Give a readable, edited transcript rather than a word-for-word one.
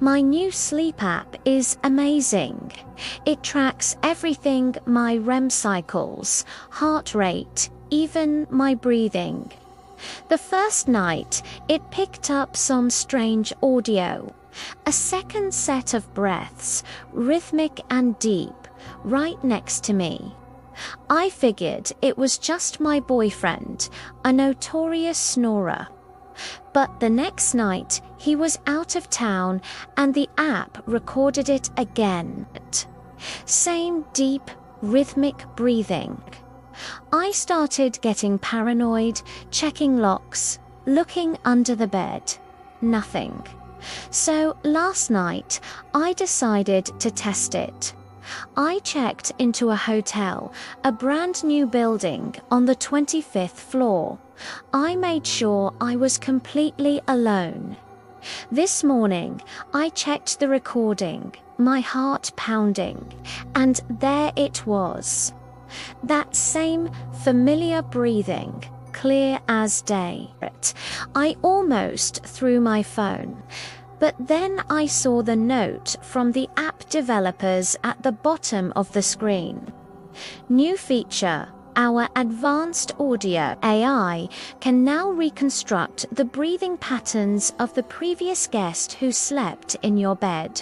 My new sleep app is amazing. It tracks everything: my REM cycles, heart rate, even my breathing. The first night, it picked up some strange audio. A second set of breaths, rhythmic and deep, right next to me. I figured it was just my boyfriend, a notorious snorer. But the next night, he was out of town and the app recorded it again. Same deep, rhythmic breathing. I started getting paranoid, checking locks, looking under the bed. Nothing. So last night, I decided to test it. I checked into a hotel, a brand new building on the 25th floor. I made sure I was completely alone. This morning, I checked the recording, my heart pounding, and there it was. That same familiar breathing, clear as day. I almost threw my phone, but then I saw the note from the app developers at the bottom of the screen. New feature: our advanced audio AI can now reconstruct the breathing patterns of the previous guest who slept in your bed.